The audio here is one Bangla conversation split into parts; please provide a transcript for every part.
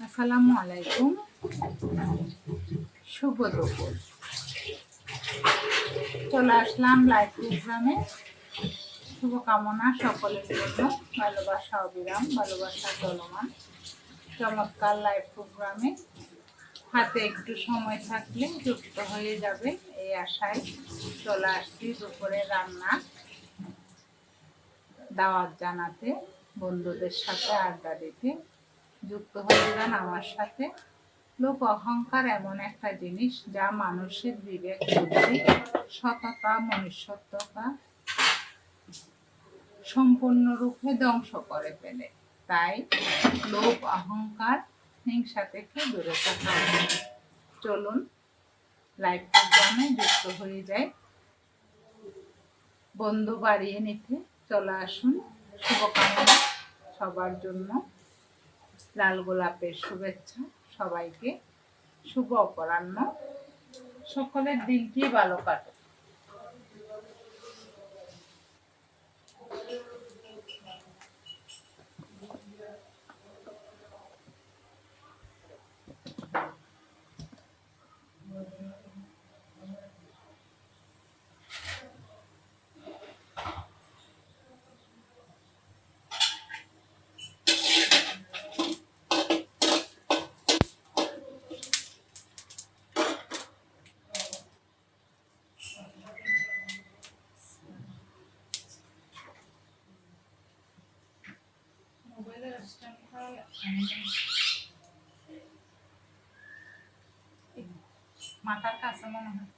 আসসালামু আলাইকুম, শুভ দুপুর। চলে আসলাম লাইভ প্রোগ্রামে। শুভকামনা সকলের জন্য, ভালোবাসা অবিরাম, ভালোবাসা চলমান। চমৎকার লাইভ প্রোগ্রামে হাতে একটু সময় থাকলে যুক্ত হয়ে যাবে এই আশায় চলে আসছি দুপুরে রান্না দাওয়াত জানাতে, বন্ধুদের সাথে আড্ডা দিতে। যুক্ত হয়ে যান আমার সাথে। লোক অহংকার এমন একটা জিনিস যা মানুষের বিবেক বুদ্ধি, সততা, মনুষ্যত্বতা সম্পূর্ণরূপে ধ্বংস করে ফেলে। তাই লোভ, অহংকার, হিংসা থেকে দূরে থাকা উচিত। চলুন লাইভ প্রোগ্রামে যুক্ত হয়ে যায়। বন্ধু বাড়িয়ে নিতে চলে আসুন। শুভকামনা সবার জন্য, লাল গোলাপের শুভেচ্ছা সবাইকে। শুভ অপরাহ্ন, সকলের দিনটি ভালো কাটুক। মাথার কাছে মনে হয়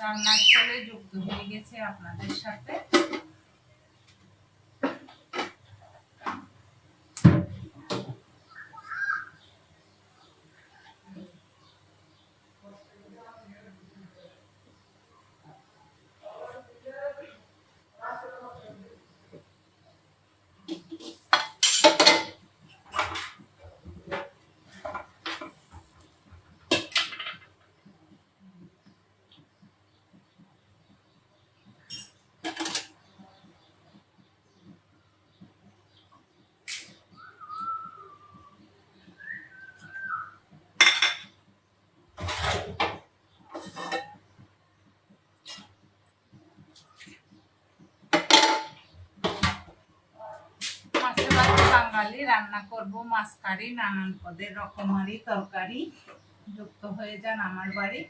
রান্নার চলে যুক্ত হয়ে গেছে আপনাদের সাথে। বাঙালি রান্না করব মাছ কারি, নানান পদের রকমারি তরকারি। যুক্ত হয়ে যান আমার বাড়ি।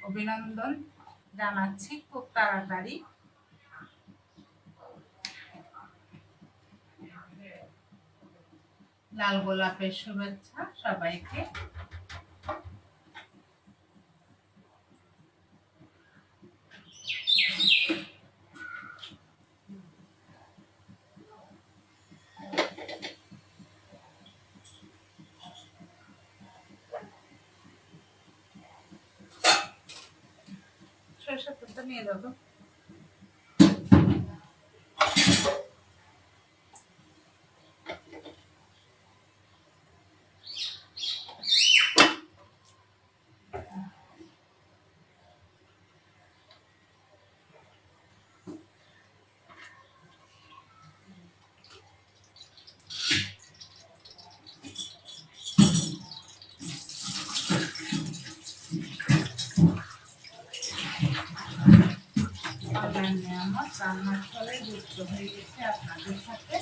অভিনন্দন জানাচ্ছি খুব তাড়াতাড়ি। লাল গোলাপের শুভেচ্ছা সবাইকে। সরষের তেলটা নিয়ে যাবো। আমার রান্নার ফলে যুক্ত হয়ে গেছে আপনাদের সাথে।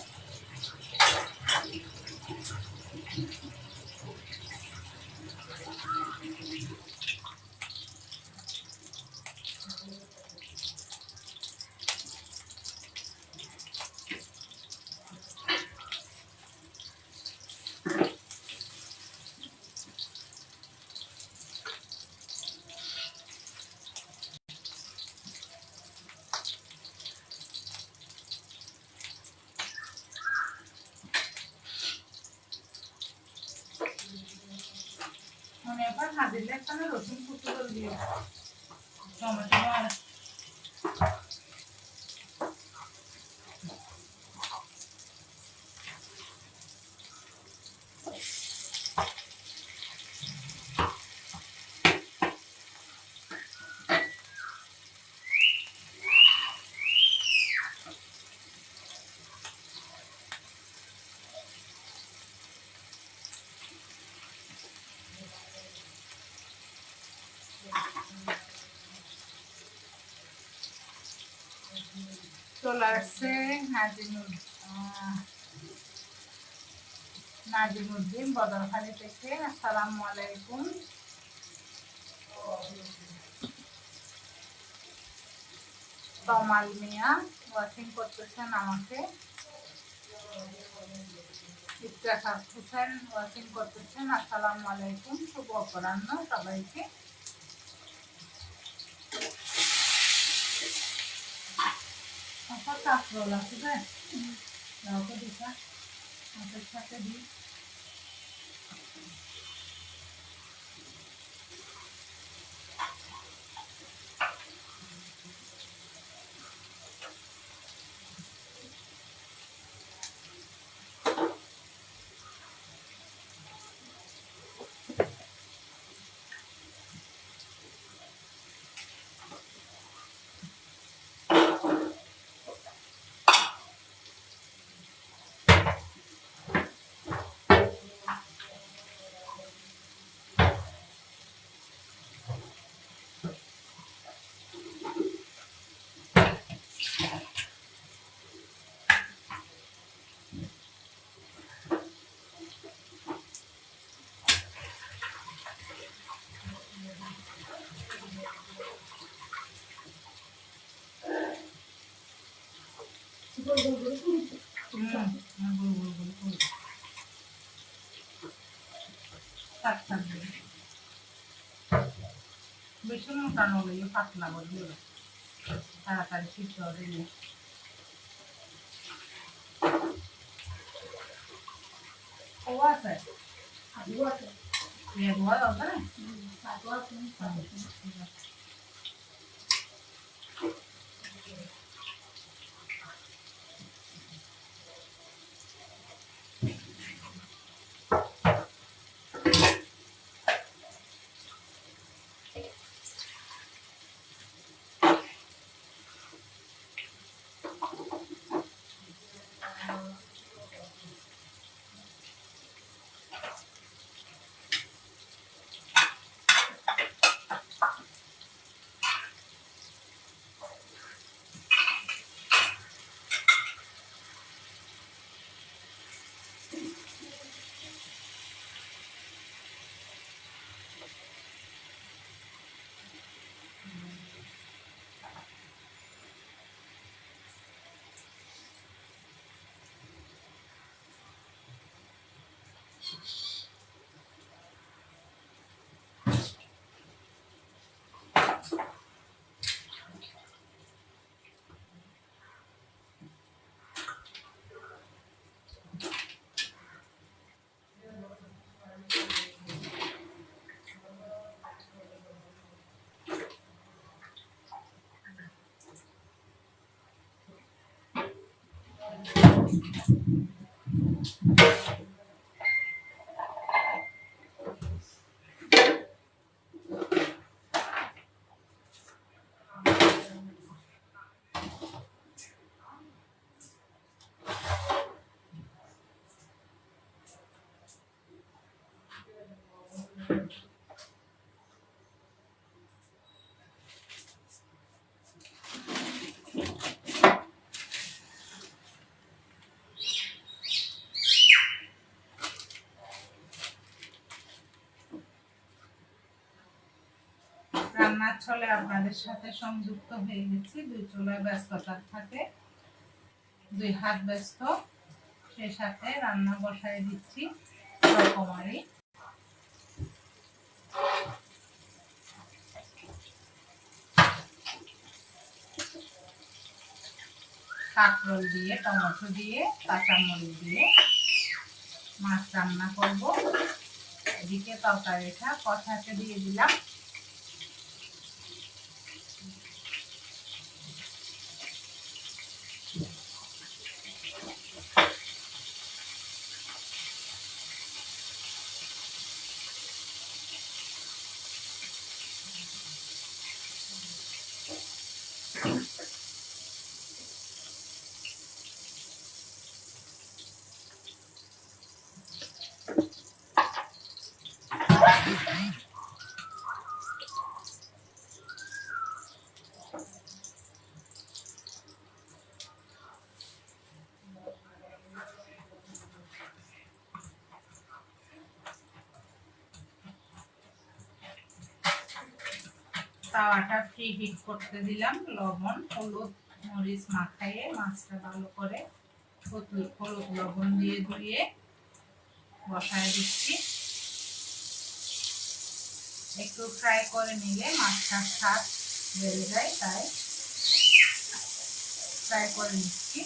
এবার হাজির লেখানে রসুন কুচি করে দিও, টমেটো আর চলে আসছে নাজিমুদ্দিন বদরখালী থেকে। আসসালামু আলাইকুম। তমাল মিয়া ওয়াচিং করতেছেন আমাকে। ইফতেখার হোসেন ওয়াচিং করতেছেন। আসসালামু আলাইকুম, শুভ অপরাহ্ন সবাইকে। কাঁকরোল আছে দিশা আমাদের সাথে দিই। বেশি মোটা নলে পাতলা করে তাড়াতাড়ি সিদ্ধ হবে। ও আছে আলু আছে লেবু আছে না শাকও আছে। রান্নার ছলে আপনাদের সাথে সংযুক্ত হয়ে গেছি। দুই চুলায় ব্যস্ততার থাকে, দুই হাত ব্যস্ত, সেই সাথে রান্না বসায় দিচ্ছি রকমারি। কাঁকরোল দিয়ে, টমেটো দিয়ে, কাঁচামরিচ দিয়ে মাছ রান্না করব। এদিকে তরকারিটা কষাতে দিয়ে দিলাম। তাওয়াটা ফ্রি হিট করতে দিলাম, লবণ হলুদ মরিচ মাখাইয়ে মাছটা ভালো করে হলুদ লবণ দিয়ে ধুয়ে বসায় দিচ্ছি। একটু ফ্রাই করে নিলে মাছটার স্বাদ বেড়ে যায়, তাই ফ্রাই করে নিচ্ছি।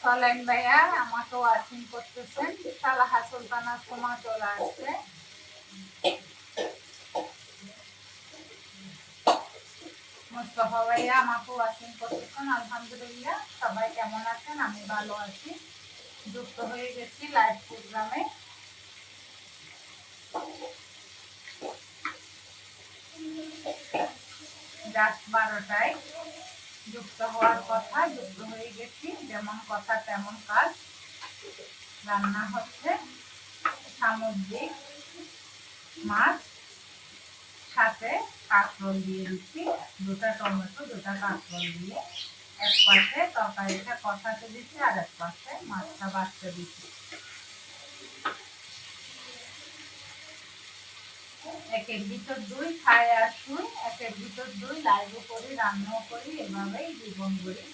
চলেন ভাইয়া, আমাকে ওয়াশিং করতেছেন। সালাহা সুলতানা তোমার চলে আসছে। মোস্তফা ভাইয়া আমাকে ওয়াশিং করতেছেন। আলহামদুলিল্লাহ, সবাই কেমন আছেন? আমি ভালো আছি। যুক্ত হয়ে গেছি লাইভ প্রোগ্রামে। রাত 12টায় যুক্ত হওয়ার কথা, যুক্ত হয়ে গেছি। যেমন কথা তেমন কাজ। রান্না হচ্ছে সামুদ্রিক মাছ, সাথে কাঁকরোল দিয়ে দিচ্ছি, 2টা টমেটো 2টা কাঁকরোল দিয়ে এক পাশে তরকারিটা কষাতে দিচ্ছি, আর এক পাশে মাছটা বাছতে দিচ্ছি। একের ভিতর 2 খাই আর শুই, একের ভিতর 2 লাইভও করি, রান্নাও করি, এভাবেই জীবন গড়ি।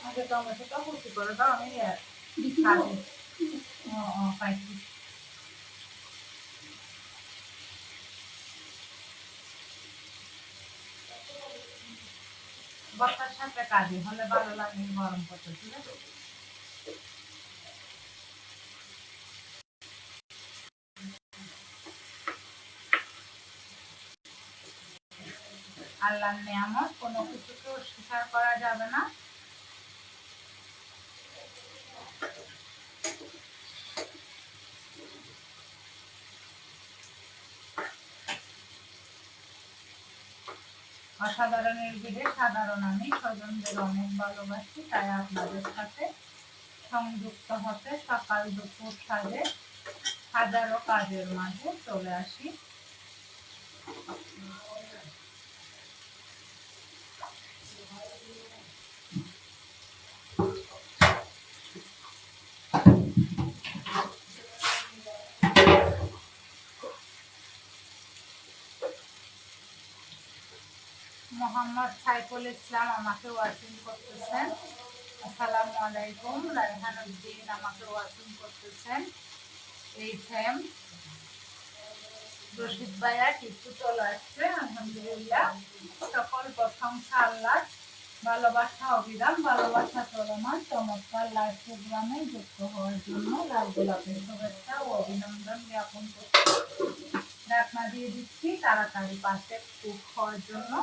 আগে টমেটোটা কুচি করে দাও, আমি খাবো। পাইছি। বর্তার সাথে কাজে হলে ভালো লাগে, গরম করতে। ঠিক আছে, আল্লাহর নিয়ামত, কোনো কিছুকে অস্বীকার করা যাবে না। অসাধারণের ভিড়ে সাধারণ আমি স্বজনদের অনেক ভালোবাসি, তাই আপনাদের সাথে সংযুক্ত হতে সকাল দুপুর সাজে হাজারো কাজের মাঝে চলে আসি। মোহাম্মদ সাইফুল ইসলাম আমাকে ওয়াচিং করতেছেন। আসসালামু আলাইকুম। রায়হান উদ্দিন আমাকে ওয়াচিং করতেছেন। এই ফ্যাম রশিদ ভাইয়া কিছু চলে আসছে। আলহামদুলিল্লাহ, সকল প্রশংসা আল্লাহ। ভালোবাসা অবিরাম, ভালোবাসা চলমান। চমৎকার লাইভ প্রোগ্রামে যুক্ত হওয়ার জন্য লাল গোলাপের শুভেচ্ছা ও অভিনন্দন জ্ঞাপন করছি। ঢাকনা দিয়ে দিচ্ছি তাড়াতাড়ি পাশে কুক হওয়ার জন্য।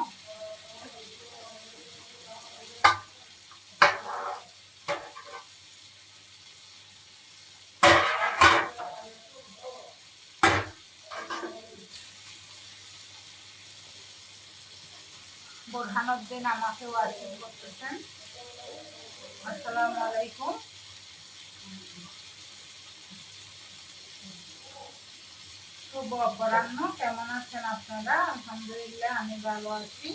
বোরহানুদ্দিন আমাকে ওয়াচিং করতেছেন। আসসালামু আলাইকুম। শুভ অপরাহ্ন, কেমন আছেন আপনারা? আলহামদুলিল্লাহ, আমি ভালো আছি।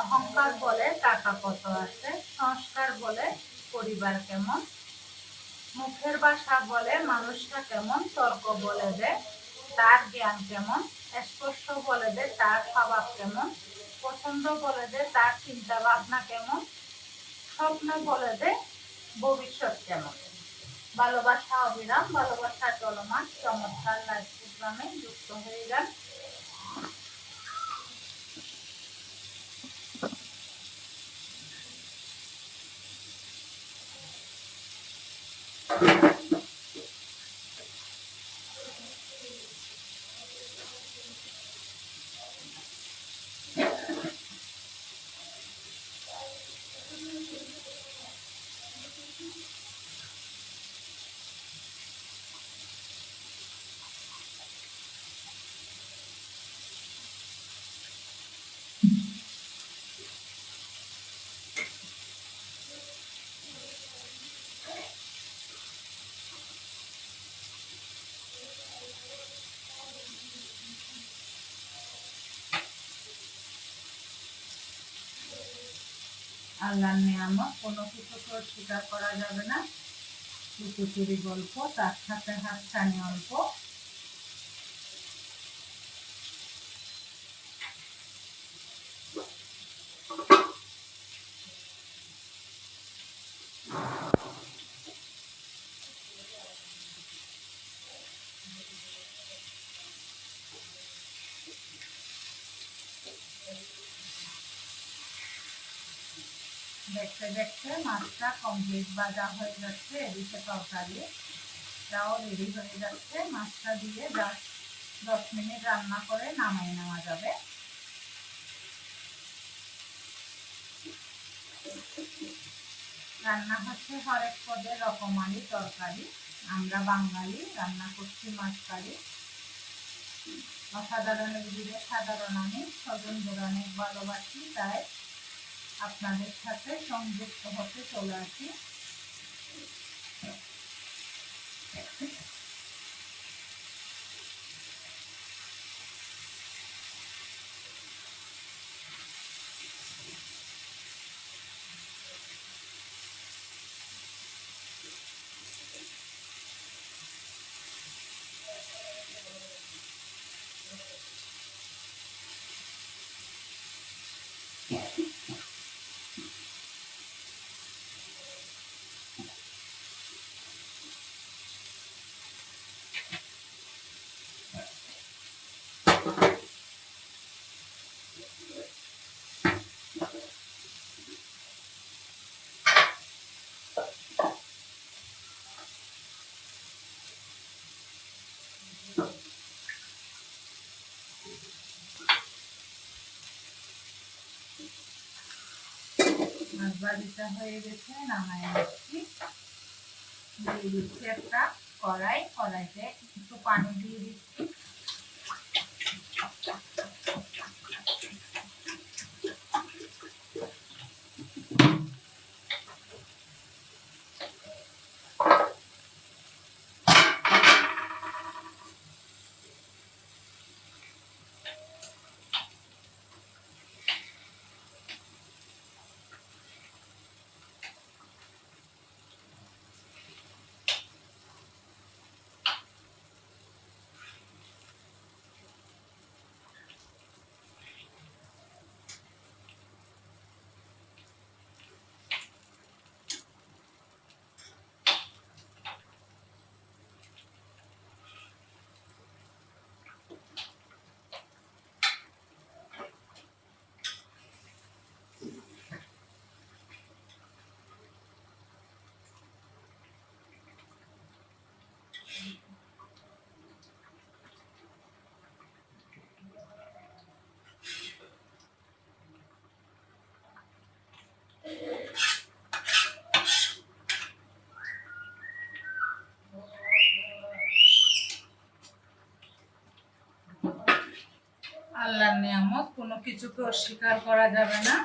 অহংকার বলে টাকা কত আছে, সংস্কার বলে পরিবার কেমন, মুখের ভাষা বলে মানুষটা কেমন, তর্ক বলে যে তার জ্ঞান কেমন, স্পর্শ বলে যে তার স্বভাব কেমন, পছন্দ বলে যে তার চিন্তা ভাবনা কেমন, স্বপ্ন বলে যে ভবিষ্যৎ কেমন। ভালোবাসা অবিরাম, ভালোবাসা চলমান, চমৎকার লাইফ প্রোগ্রামে যুক্ত হয়ে যান। আল্লাহর নিয়ামত কোনো কিছুকে অস্বীকার করা যাবে না। লুকোচুরি গল্প, তার সাথে হাতছানি অল্প। দেখতে দেখতে মাছটা কমপ্লিট ভাজা হয়ে যাচ্ছে, এদিকে তরকারিটাও রেডি হয়ে যাচ্ছে। মাছটা দিয়ে জাস্ট 10 মিনিট রান্না করে নামাই নেওয়া যাবে। রান্না হচ্ছে হরেক পদের রকমারি তরকারি। আমরা বাঙালি, রান্না করছি মাছ কারি। অসাধারণের দিকে সাধারণ আমি, স্বজনদের অনেক ভালোবাসি, তাই আপনাদের সাথে সংযুক্ত হতে চলে আসি। মাছ ভাজিটা হয়ে গেছে, নামাই নিচ্ছি। দিয়ে দিচ্ছি একটা কড়াইতে একটু পানি দিয়ে দিচ্ছি। আল্লাহর নিয়ামত, কোনো কিছুকে অস্বীকার করা যাবে না।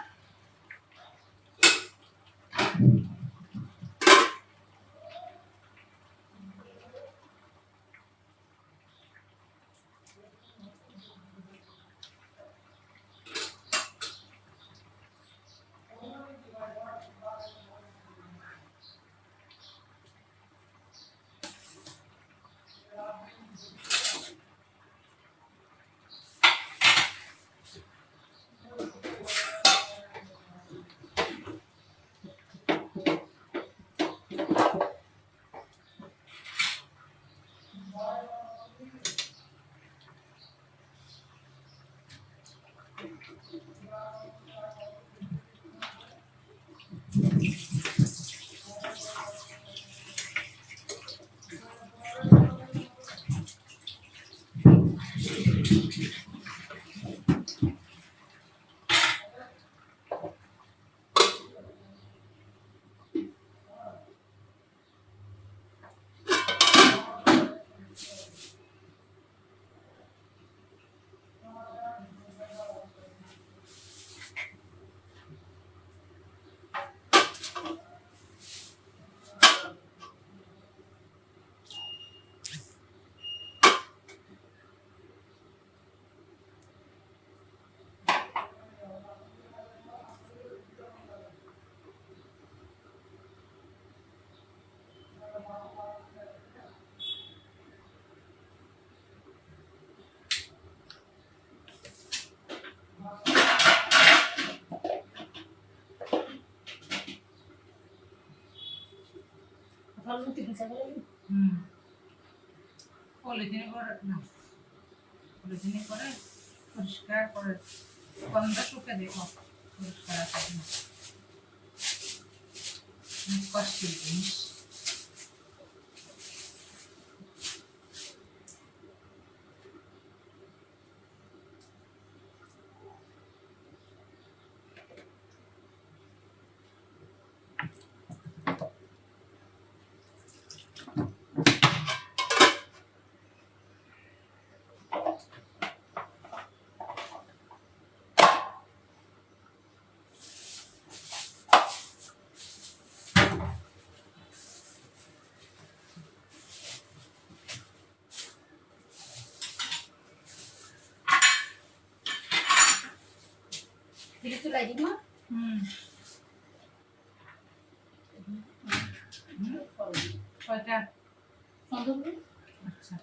পলিথিনে করে না, পলিথিনে করে পরিষ্কার করে গন্ধ শুকে দেখো পরিষ্কার আছে কষ্টের জিনিস। কয়টা? আচ্ছা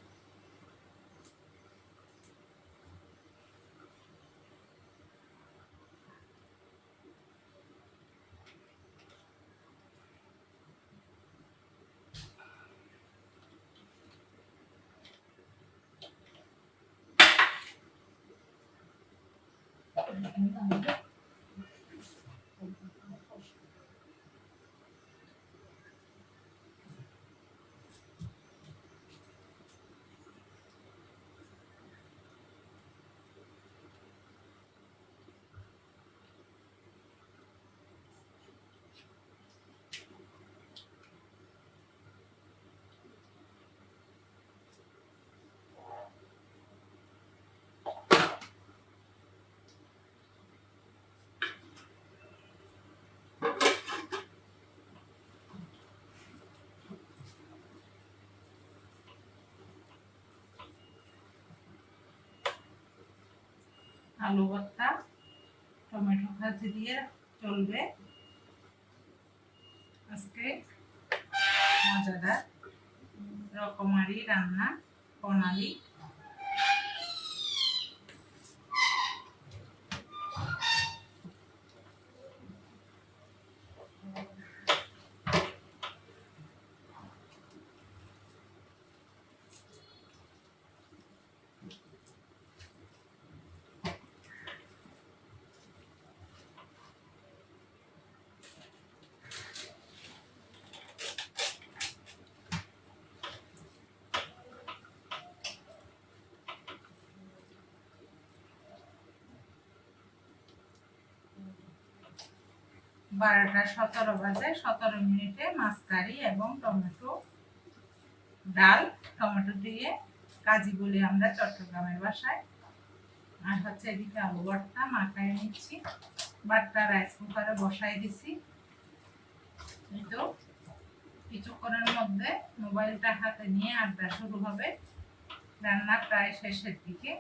আলু ভর্তা টমেটো ভাজি দিয়ে চলবে আজকে মজাদার রকমারি রান্না প্রণালী। বারোটা 17 বাজে, 17 মিনিটে মাছ কারি এবং টমেটো ডাল, টমেটো দিয়ে কাজি বলি আমরা চট্টগ্রামের ভাষায়। আর হচ্ছে এদিকে আলু ভর্তা মাখায় নিচ্ছি, ভাতটা রাইস কুকারে বসাই দিছি। এই তো কিছুক্ষণের মধ্যে মোবাইলটা হাতে নিয়ে আড্ডা শুরু হবে। রান্না প্রায় শেষের দিকে।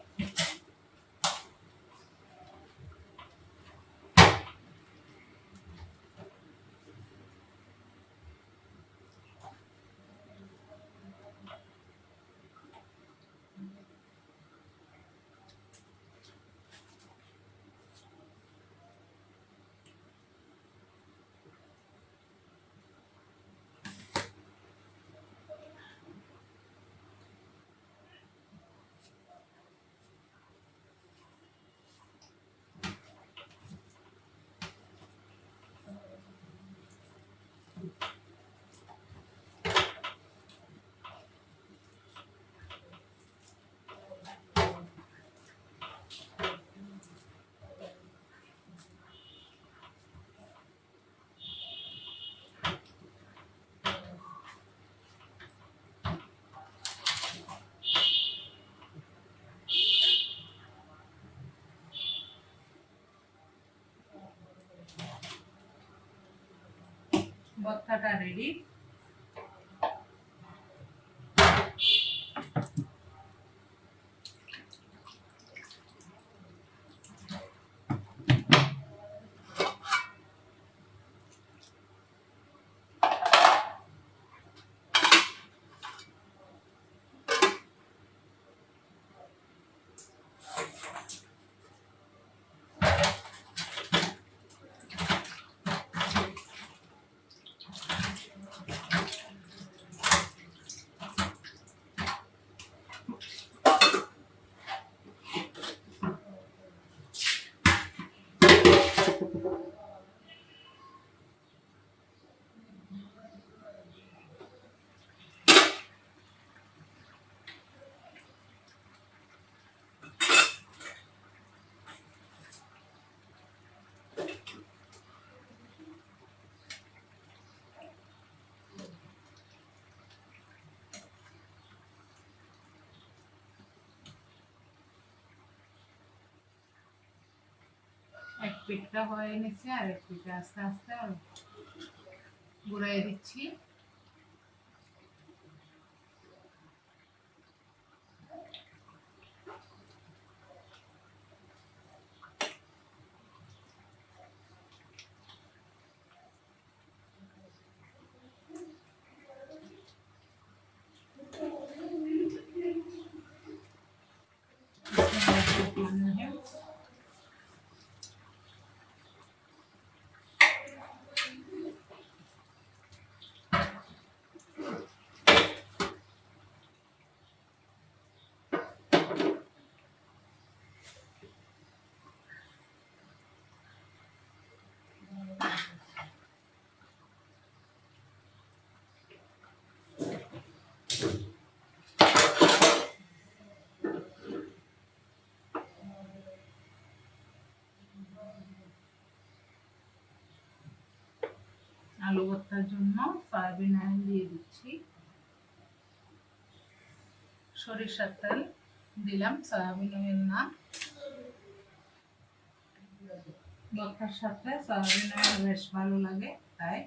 ভর্তাটা রেডি। এক পিঠটা হয়ে নিচ্ছে, আর এক পিঠটা আস্তে আস্তে গুঁড়াই দিচ্ছি। আলু ভর্তার জন্য সয়াবিন অয়েল দিয়ে দিচ্ছি, সরিষার তেল দিলাম, সয়াবিন অয়েল না। ভর্তার সাথে সয়াবিন অয়েল বেশ ভালো লাগে, তাই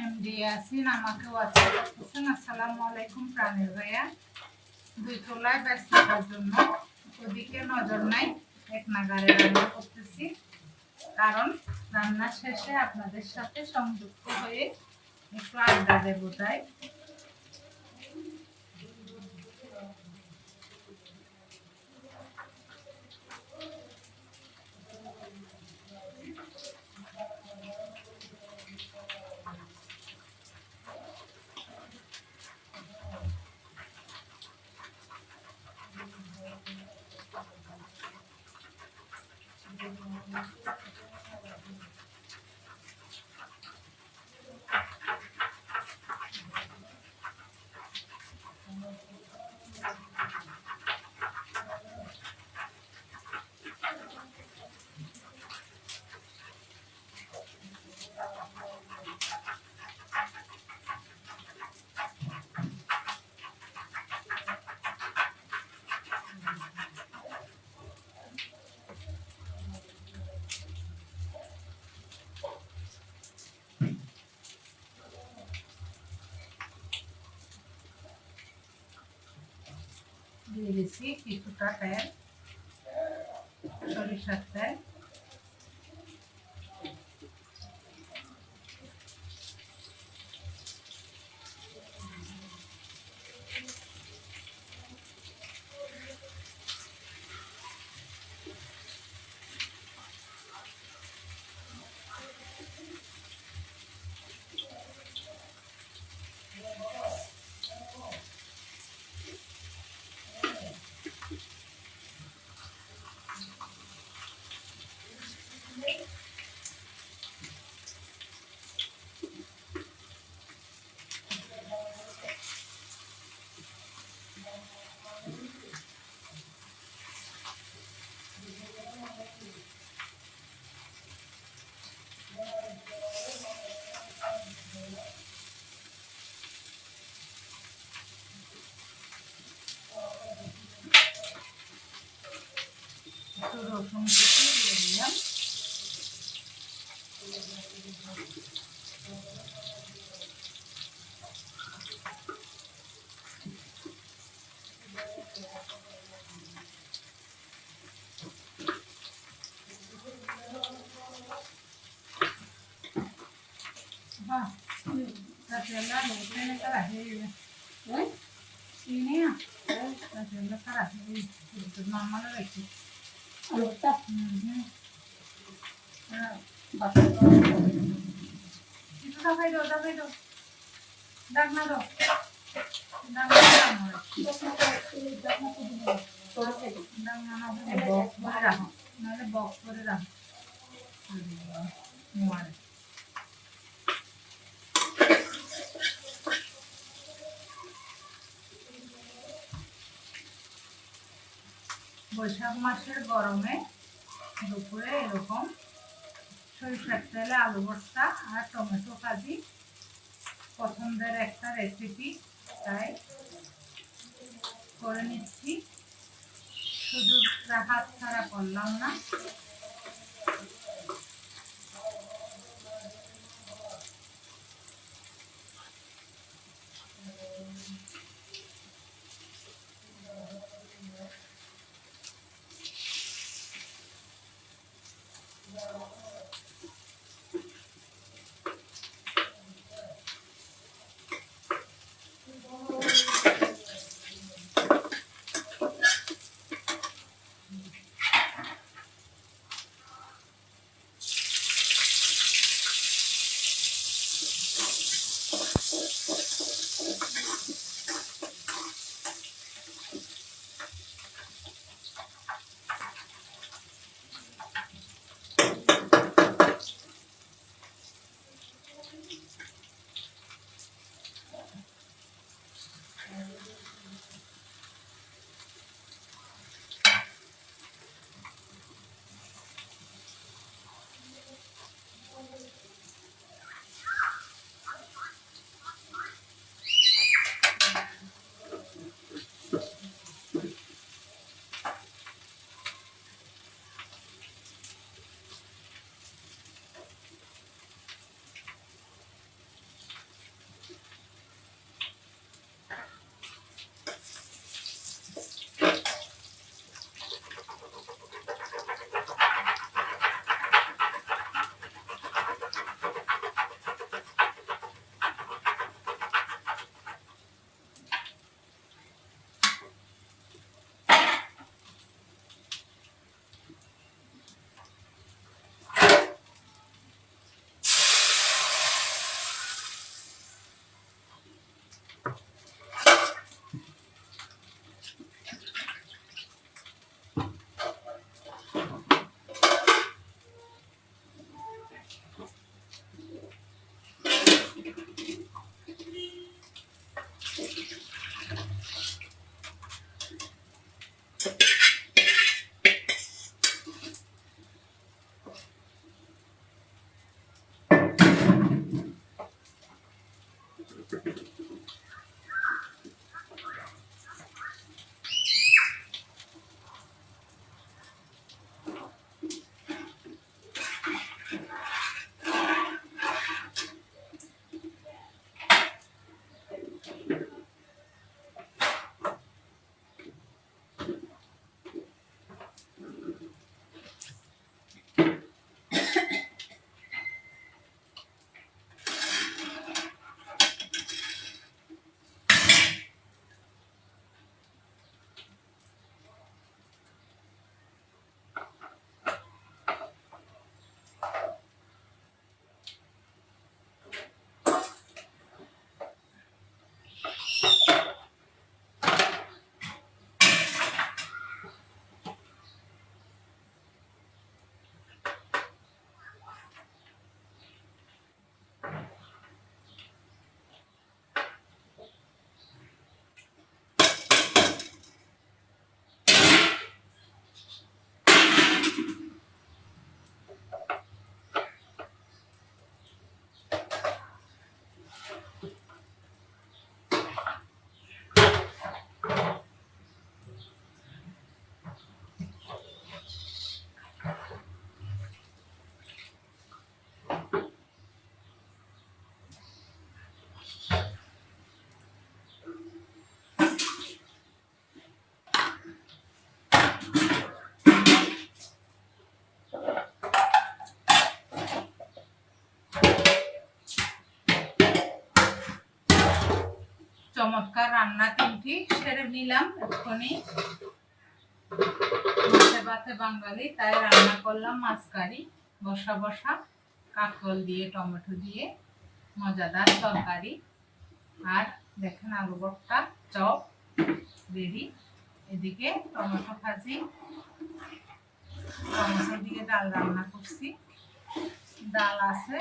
এমডি ইয়াসিন আমাকে হোয়াটসঅ্যাপ করতেছেন, আসসালামু আলাইকুম প্রাণের ভাইয়া। 2 চুলায় ব্যস্ত থাকার জন্য ওদিকে নজর নাই, এক নাগারে রান্না করতেছি, কারণ রান্না শেষে আপনাদের সাথে সংযুক্ত হয়ে একটু আড্ডা দেবো তাই। দিয়ে দিচ্ছি কিছুটা তেল, সরিষার তেল। রসুন কুচি দিয়ে দিলাম। বক্স করে রাখো। বৈশাখ মাসের গরমে দুপুরে এরকম সরিষার তেলে আলু ভর্তা আর টমেটো ভাজি পছন্দের একটা রেসিপি, তাই করে নিচ্ছি। সুযোগটা হাত ছাড়া করলাম না। চমৎকার রান্না 3টি সেরে নিলাম। এক্ষুনি মাছে ভাতে বাঙালি, তাই রান্না করলাম মাছ কারি, বসা বসা কাঁকরোল দিয়ে টমেটো দিয়ে মজাদার তরকারি। আর দেখেন আলু ভর্তা, চপ রেডি। এদিকে টমেটো ভাজি, টমেটোর দিকে ডাল রান্না করছি, ডাল আছে।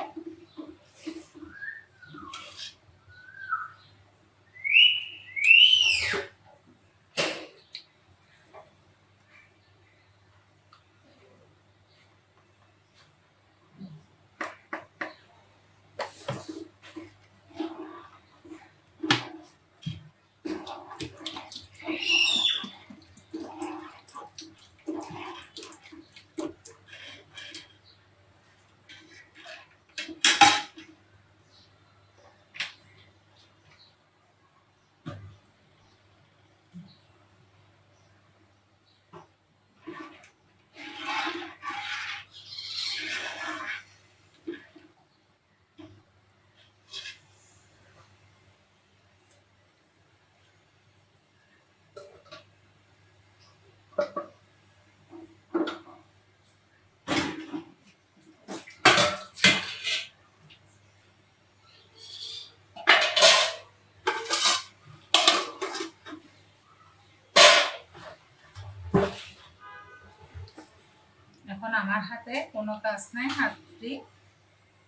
এখন আমার হাতে কোনো কাজ নাই, হাত ফ্রি।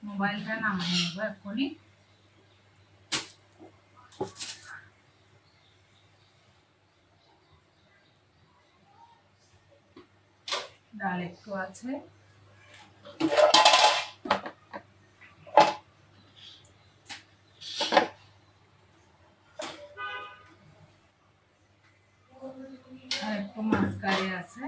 মোবাইলটা নামিয়ে নেবো এখনই। ডাল একটু আছে, আর একটু মাছ কারি আছে।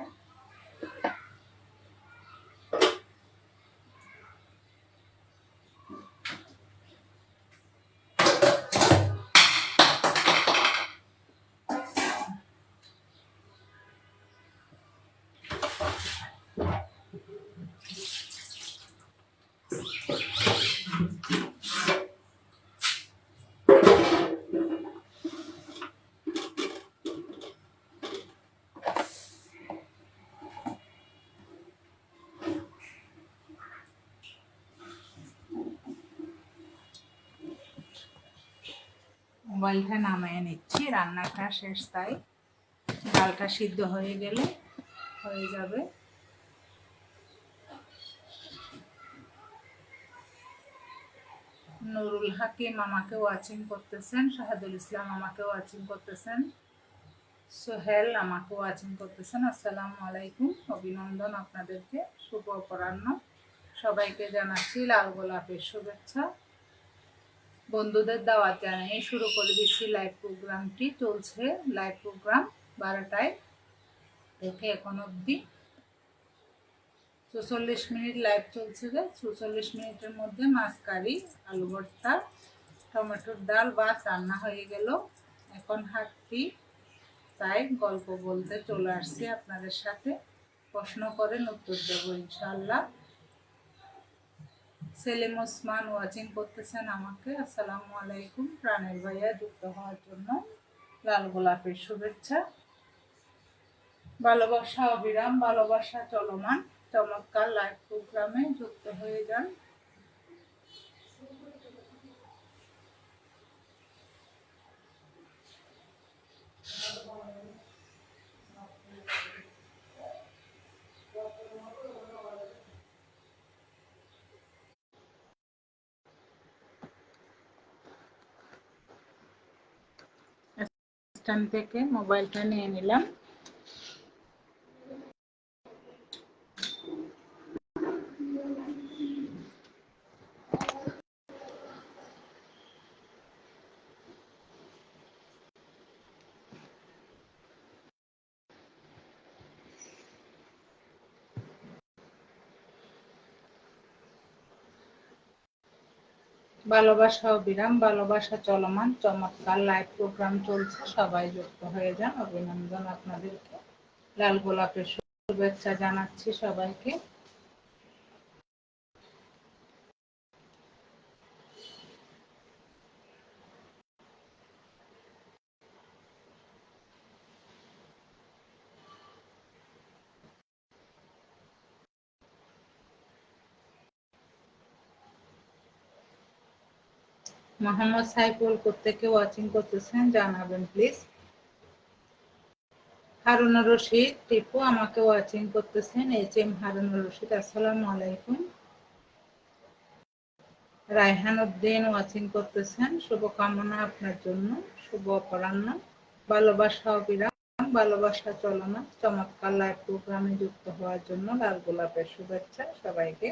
মোবাইলটা নামিয়ে নিচ্ছি, রান্নাটা শেষ, তাই ডালটা সিদ্ধ হয়ে গেলে হয়ে যাবে। নুরুল হাকিম আমাকে ওয়াচিং করতেছেন, শাহাদুল ইসলাম আমাকে ওয়াচিং করতেছেন, সোহেল আমাকে ওয়াচিং করতেছেন। আসসালামু আলাইকুম, অভিনন্দন আপনাদেরকে, শুভ অপরাহ্ন। সবাইকে জানাচ্ছি লাল গোলাপের শুভেচ্ছা। বন্ধুদের দাওয়াত জানিয়ে শুরু করে দিচ্ছি লাইভ প্রোগ্রামটি। চলছে লাইভ প্রোগ্রাম 12টায় থেকে এখন অবধি 44 মিনিট লাইভ চলছে। 44 মিনিটের মধ্যে মাছ কারি, আলু ভর্তা, টমেটোর ডাল, ভাত রান্না হয়ে গেল। এখন হাত ফ্রি, তাই গল্প বলতে চলে আসছি আপনাদের সাথে। প্রশ্ন করেন, উত্তর দেবো ইনশাআল্লাহ। সেলিম ওসমান ওয়াচিং করতেছেন আমাকে। আসসালামু আলাইকুম। প্রাণের ভাইয়া যুক্ত হওয়ার জন্য লাল গোলাপের শুভেচ্ছা। ভালোবাসা অবিরাম, ভালোবাসা চলমান, চমৎকার লাইভ প্রোগ্রামে যুক্ত হয়ে যান। স্ট্যান্ড থেকে মোবাইলটা নিয়ে নিলাম। ভালোবাসা অবিরাম, ভালোবাসা চলমান, চমৎকার লাইভ প্রোগ্রাম চলছে, সবাই যুক্ত হয়ে যান। অভিনন্দন আপনাদেরকে, লাল গোলাপের শুভেচ্ছা জানাচ্ছি সবাইকে। মোহাম্মদ সাইফুল কোত্থেকে ওয়াচিং করতেছেন জানাবেন প্লিজ। হারুনুর রশিদ টিপু আমাকে ওয়াচিং করতেছেন। HM হারুনুর রশিদ, আসসালামু আলাইকুম। রায়হান উদ্দিন ওয়াচিং করতেছেন, শুভকামনা আপনার জন্য, শুভ অপরাহ্ন। ভালোবাসা অবিরাম, ভালোবাসা চলমান, চমৎকার লাইভ প্রোগ্রামে যুক্ত হওয়ার জন্য লাল গোলাপের শুভেচ্ছা সবাইকে।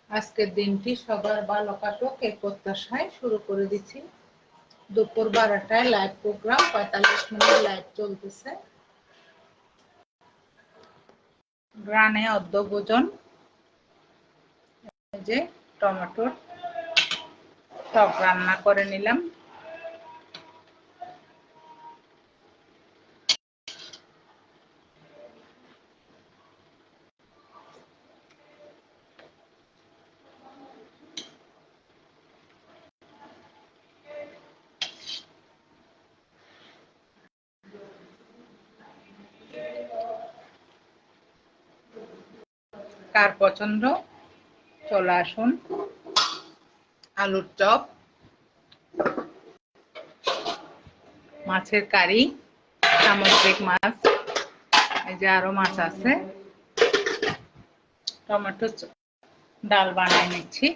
আজকের দিনটি সবার ভালো কাটুক এই প্রত্যাশায় শুরু করে দিচ্ছি। দুপুর 12টায় লাইভ প্রোগ্রাম, 45 মিনিট লাইভ চলতেছে। গ্রানে অর্ধভোজন, যে টমেটোর টক রান্না করে নিলাম। কার পছন্দ চলে আসুন। আলুর চপ, মাছের কারি, সামুদ্রিক মাছ, এই যে আরো মাছ আছে। টমেটো ডাল বানিয়ে নিচ্ছি।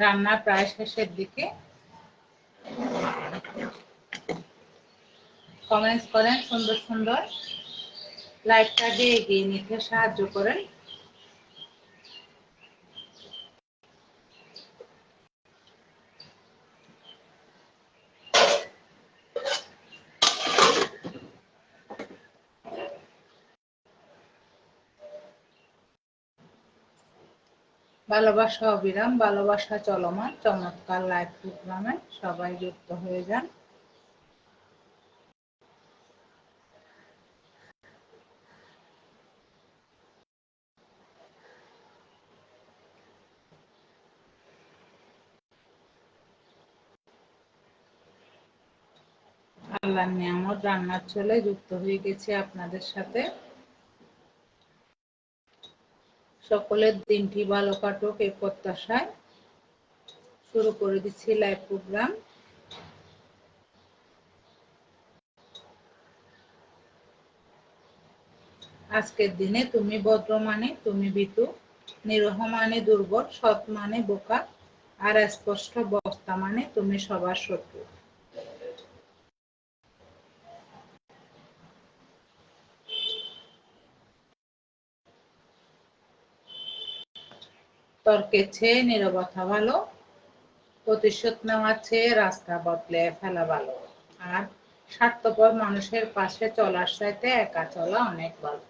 রান্না প্রায় শেষের দিকে। কমেন্টস করেন সুন্দর সুন্দর, লাইভটাকে এগিয়ে নিতে সাহায্য করেন। ভালোবাসা অবিরাম, ভালোবাসা চলমান, চমৎকার লাইভ প্রোগ্রামে সবাই যুক্ত হয়ে যান। আল্লাহর নিয়ামত, রান্নার চলে যুক্ত হয়ে গেছি আপনাদের সাথে। সকলের দিনটি ভালো কাটুক এই প্রত্যাশায় শুরু করে দিচ্ছি লাইভ প্রোগ্রাম। আজকের দিনে তুমি ভদ্র মানে তুমি ভীতু, নিরহ মানে দুর্বল, সৎ মানে বোকা, আর স্পষ্ট বক্তা মানে তুমি সবার শত্রু। তর্কের চেয়ে নীরবতা ভালো, প্রতিশোধ নেওয়ার চেয়ে রাস্তা বদলে ফেলা ভালো, আর স্বার্থপর মানুষের পাশে চলার চাইতে একা চলা অনেক ভালো।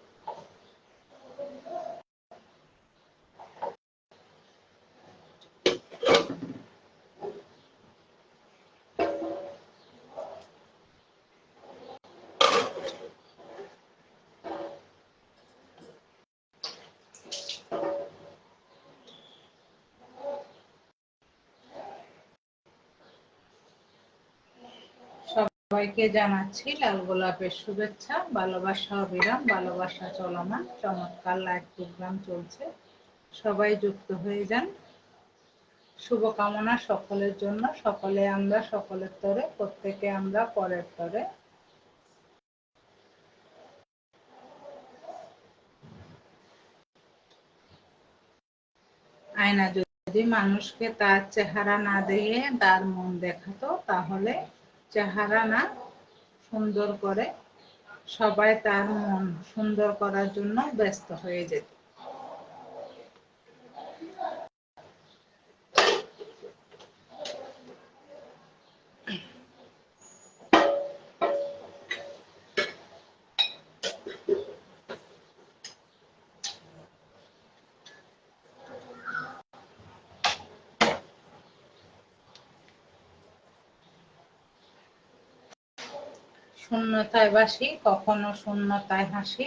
সবাইকে জানাচ্ছি লাল গোলাপের শুভেচ্ছা, ভালোবাসা অবিরাম, ভালোবাসা চলমান, চমৎকার লাইভ প্রোগ্রাম চলছে, সবাই যুক্ত হয়ে যান। শুভকামনা সকলের জন্য, সকলে আমরা সকলের তরে, প্রত্যেকে আমরা পরের তরে। আয়না যদি মানুষকে তার চেহারা না দিয়ে তার মন দেখাতো, তাহলে চেহারা না সুন্দর করে সবাই তার মন সুন্দর করার জন্য ব্যস্ত হয়ে যেত। শূন্যতায় বাসি, কখনো শূন্যতায় হাসি,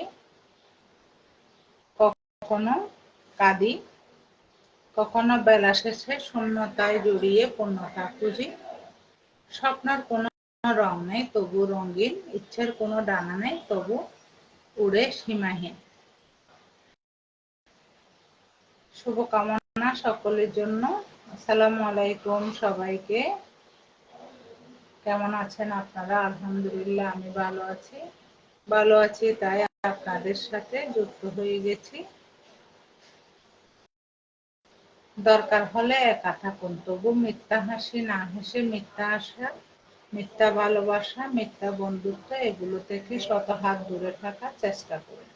কখনো কাঁদি, কখনো বেলা শেষে শূন্যতায় জড়িয়ে পূর্ণতা খুঁজি। স্বপ্নের কোনো রং নেই তবু রঙিন, ইচ্ছের কোনো ডানা নেই তবু উড়ে সীমাহীন। শুভকামনা সকলের জন্য। আসসালামু আলাইকুম সবাইকে। কেমন আছেন আপনারা? আলহামদুলিল্লাহ আমি ভালো আছি তাই আপনাদের সাথে যুক্ত হয়ে গেছি। দরকার হলে একা থাকুন, তবু মিথ্যা হাসি না হেসে মিথ্যা আশা, মিথ্যা ভালোবাসা, মিথ্যা বন্ধুত্ব এগুলো থেকে শত হাত দূরে থাকার চেষ্টা করুন।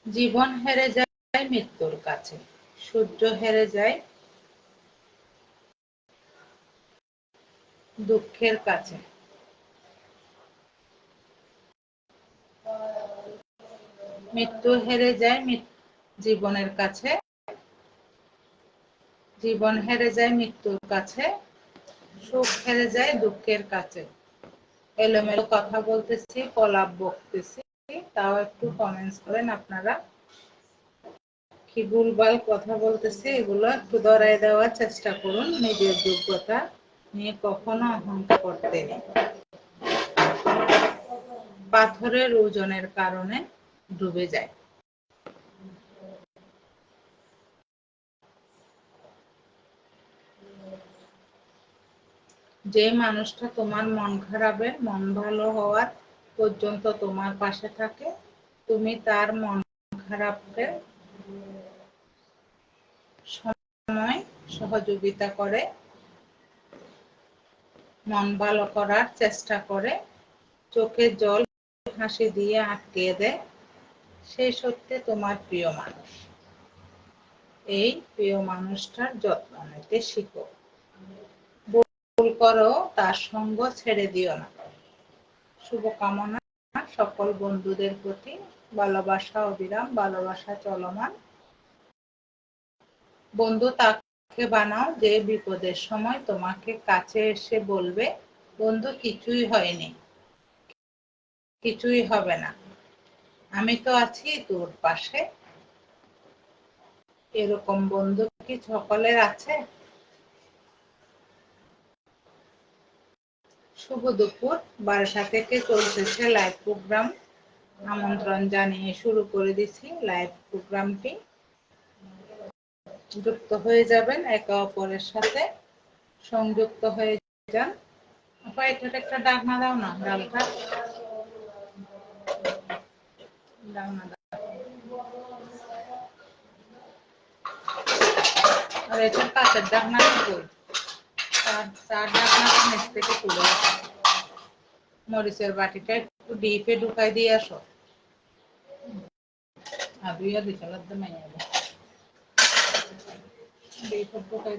জীবন হেরে যায় মৃত্যুর কাছে, সূর্য হেরে যায় দুঃখের কাছে, মৃত্যু হেরে যায় জীবনের কাছে, জীবন হেরে যায় মৃত্যুর কাছে, সুখ হেরে যায় দুঃখের কাছে। এলোমেলো কথা বলতেছি, কলাপ বকতেছি, তাও একটু কমেন্টস করেন আপনারা। কি ভুলভাল কথা বলতেছি এগুলো একটু ধরাই দেওয়ার চেষ্টা করুন। নিজের যোগ্যতা নিয়ে কখনো অহংকার করতে নেই। পাথরের ওজনের কারণে ডুবে যায়। যে মানুষটা তোমার মন খারাপের মন ভালো হওয়ার পর্যন্ত তোমার পাশে থাকে, তুমি তার মন খারাপের সময় সহযোগিতা করে, মন ভালো করার চেষ্টা করে, চোখে জল হাসি দিয়ে আটকিয়ে দেয়, সেই সত্যি তোমার প্রিয় মানুষ। এই প্রিয় মানুষটার যত্ন নিতে শিখো। ভুল করো তার সঙ্গ ছেড়ে দিও না। শুভকামনা সকল বন্ধুদের প্রতি। ভালোবাসা অবিরাম, ভালোবাসা চলমান। বন্ধু তাকে বানাও যে বিপদের সময় তোমাকে কাছে এসে বলবে, বন্ধু কিছুই হয়নি, কিছুই হবে না, আমি তো আছি তোর পাশে। এরকম বন্ধু কি সকলের আছে? শুভ দুপুর। 12টা থেকে চলতেছে লাইভ প্রোগ্রাম। আমন্ত্রণ জানিয়ে শুরু করে দিছি লাইভ প্রোগ্রামটি। যুক্ত হয়ে যাবেন, একে অপরের সাথে সংযুক্ত হয়ে যান। আপা এটার একটা ডাকনা দাও না, ডালটা ডাকনা দাও। আর এটার কাছের ডাকনা কই? চার ডাকনাটা নিচ থেকে তুলে আসো। মরিচের বাটিটা একটু ডিপে ঢুকাই দিয়ে আসো। আর দুই আর বিশালার দামে যাবে ডিপে ঢুকাই।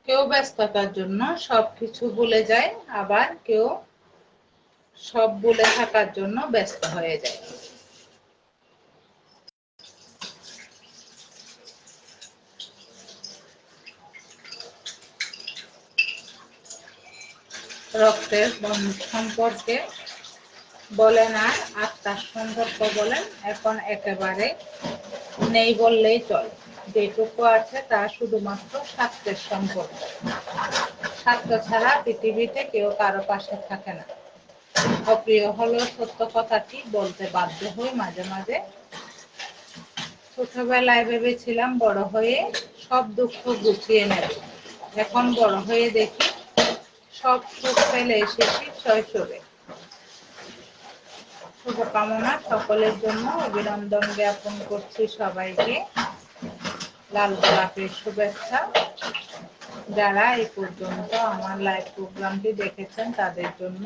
কেউ ব্যস্ততার জন্য সবকিছু ভুলে যায়, আবার কেউ সব ভুলে থাকার জন্য ব্যস্ত হয়ে যায়। রক্তের সম্পর্কে বলেন আর আত্মার সম্পর্ক বলেন এখন একেবারে নেই বললেই চলে। যেটুকু আছে তা শুধুমাত্র স্বার্থের সম্পর্ক। স্বার্থ ছাড়া পৃথিবীতে কেউ কারো পাশে থাকে না। অপ্রিয় হলেও সত্য কথাটি বলতে বাধ্য হই মাঝে মাঝে। ছোটবেলায় ভেবেছিলাম বড় হয়ে সব দুঃখ গুছিয়ে নেব, এখন বড় হয়ে দেখি সব সুখ ফেলে এসেছি শৈশবে। শুভকামনা সকলের জন্য। অভিনন্দন জ্ঞাপন করছি সবাইকে। লাল গোলাপের শুভেচ্ছা। যারা এই পর্যন্ত আমার লাইভ প্রোগ্রামটি দেখেছেন তাদের জন্য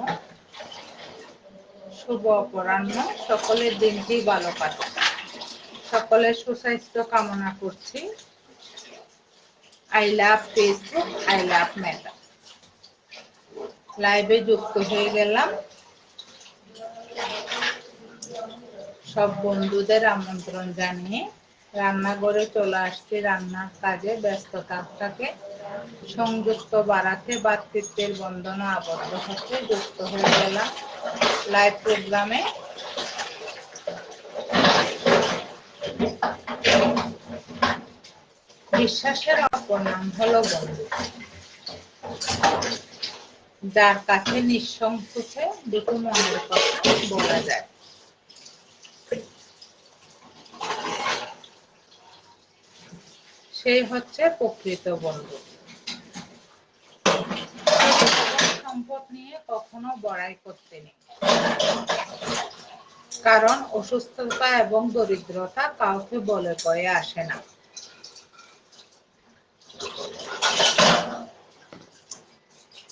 শুভ অপরাহ্ন। সকলের দিনটি ভালো কাটুক। সকলের সুস্বাস্থ্য কামনা করছি। I love Facebook, I love Meta. লাইভে যুক্ত হয়ে গেলাম। সব বন্ধুদের আমন্ত্রণ জানিয়ে রান্নাঘরে চলে আসছি, রান্নার কাজে ব্যস্ততাটাকে সংযুক্ত বাড়াতে ভ্রাতৃত্বের বন্ধনে আবদ্ধ হতে যুক্ত হয়ে গেলাম লাইভ প্রোগ্রামে। বিশ্বাসের অপর নাম হলো বন্ধু, যার কাছে নিঃসংকোচে দুটো মনের কথা বলা যায়। সেই হচ্ছে প্রকৃত বন্ধু। সম্পদ নিয়ে কখনো বড়াই করতে নেই, কারণ অসুস্থতা এবং দরিদ্রতা কাউকে বলে কয়ে আসে না।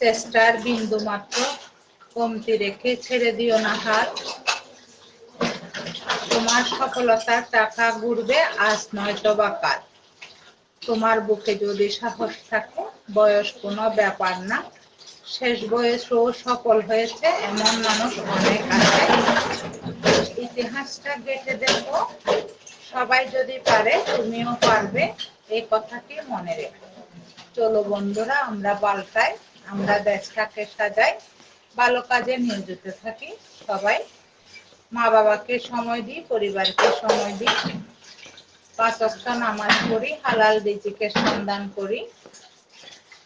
চেষ্টার বিন্দু মাত্র কমতি রেখে ছেড়ে দিও না হাত। তোমার সফলতার টাকা ঘুরবে আজ নয়তো বা কাল। তোমার বুকে যদি সাহস থাকে, বয়স কোনো ব্যাপার না। শেষ বয়সেও সফল হয়েছে এমন মানুষ অনেক আছে। ইতিহাসটা ঘেঁটে দেখো, সবাই যদি পারে তুমিও পারবে, এই কথাটি মনে রেখো। চলো বন্ধুরা, আমরা পাল্টাই, আমরা দেশটাকে সাজাই, ভালো কাজে নিয়োজিত থাকি সবাই। মা বাবাকে সময় দিই, পরিবারকে সময় দিই, 5 ওয়াক্ত নামাজ পড়ি, হালাল রিজিকের সন্ধান করি।